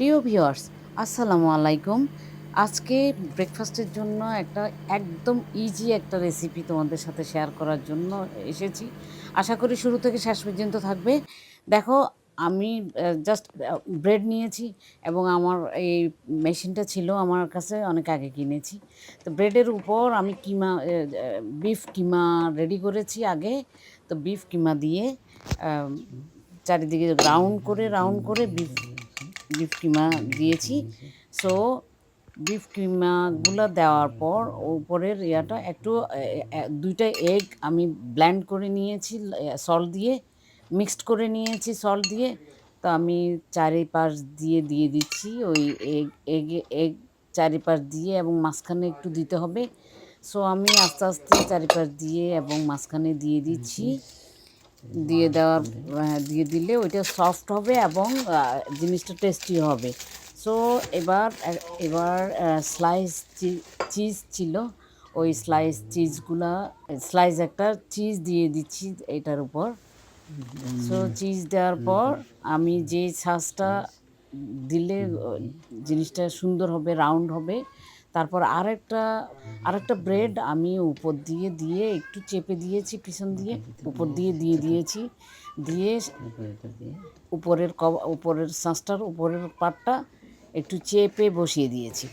প্রিয় ভিউয়ার্স, আসসালামু আলাইকুম। আজকে ব্রেকফাস্টের জন্য একদম ইজি একটা রেসিপি তোমাদের সাথে শেয়ার করার জন্য এসেছি। আশা করি শুরু থেকে শেষ পর্যন্ত থাকবে। দেখো, আমি জাস্ট ব্রেড নিয়েছি এবং আমার এই মেশিনটা ছিল আমার কাছে অনেক আগে কিনেছি। তো ব্রেডের উপর আমি বিফ কিমা রেডি করেছি আগে। তো বিফ কিমা দিয়ে আম চারিদিকে রাউন্ড করে বিফ কিমা দিয়েছি। সো বিফ কিমাগুলা দেওয়ার পর উপরের ইয়াটা একটু ২ টা এগ আমি ব্লেন্ড করে নিয়েছি সল্ট দিয়ে, মিক্সড করে নিয়েছি সল্ট দিয়ে। তো আমি চারিপাশ দিয়ে দিচ্ছি ওই এগ এগ চারিপাশ দিয়ে এবং মাঝখানে একটু দিতে হবে। সো আমি আস্তে চারিপাশ দিয়ে এবং মাঝখানে দিয়ে দিচ্ছি। দিয়ে দেওয়ার দিয়ে দিলে ওইটা সফট হবে এবং জিনিসটা টেস্টি হবে। সো এবার স্লাইস চিজ ছিল। ওই স্লাইস একটা চিজ দিয়ে দিচ্ছি এটার উপর। সো চিজ দেওয়ার পর আমি যে ছাঁচটা দিলে জিনিসটা সুন্দর হবে, রাউন্ড হবে। তারপর আরেকটা ব্রেড আমি উপর দিয়ে একটু চেপে দিয়েছি পিছন দিয়ে, উপর দিয়ে দিয়েছি। দিয়ে উপরের ছাঁচটার উপরের পার্টটা একটু চেপে বসিয়ে দিয়েছি।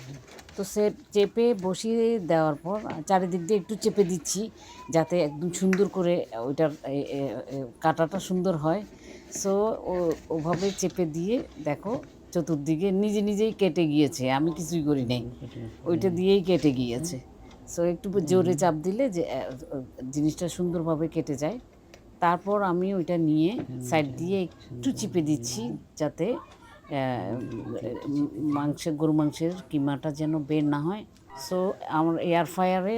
তো সে চেপে বসিয়ে দেওয়ার পর চারিদিক দিয়ে একটু চেপে দিচ্ছি যাতে একদম সুন্দর করে ওইটার কাটাটা সুন্দর হয়। সো ওভাবে চেপে দিয়ে দেখো চতুর্দিকে নিজেই কেটে গিয়েছে, আমি কিছুই করি নাই, ওইটা দিয়েই কেটে গিয়েছে। সো একটু জোরে চাপ দিলে যে জিনিসটা সুন্দরভাবে কেটে যায়। তারপর আমি ওইটা নিয়ে সাইড দিয়ে একটু চিপে দিচ্ছি যাতে গরু মাংসের কিমাটা যেন বের না হয়। সো আমার এয়ার ফ্রায়ারে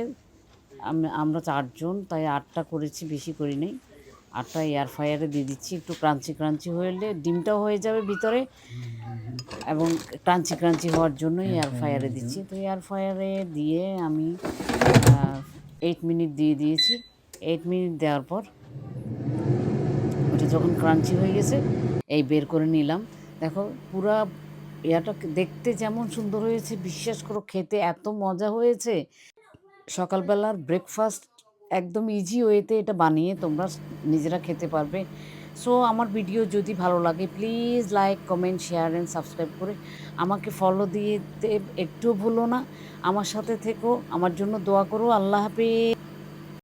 আমরা ৪ জন, তাই ৮টা করেছি, বেশি করি নাই। ৮টা এয়ার ফ্রায়ারে দিয়ে দিচ্ছি। একটু ক্রাঞ্চি হলে ডিমটাও হয়ে যাবে ভিতরে এবং ক্রাঞ্চি হওয়ার জন্যই এয়ার ফ্রায়ারে দিচ্ছি। তো এয়ার ফ্রায়ারে দিয়ে আমি 8 মিনিট দিয়ে দিয়েছি। 8 মিনিট দেওয়ার পর ওটা যখন ক্রাঞ্চি হয়ে গেছে এই বের করে নিলাম। দেখো পুরা ইয়াটা দেখতে যেমন সুন্দর হয়েছে, বিশ্বাস করো খেতে এত মজা হয়েছে। সকালবেলার ব্রেকফাস্ট একদম ইজি ওয়েতে এটা বানিয়ে তোমরা নিজেরা খেতে পারবে। সো আমার ভিডিও যদি ভালো লাগে please like, comment, share and subscribe করে আমাকে ফলো দিতে একটুও ভুলো না। আমার সাথে থেকো, আমার জন্য দোয়া করো। আল্লাহ হাফেজ।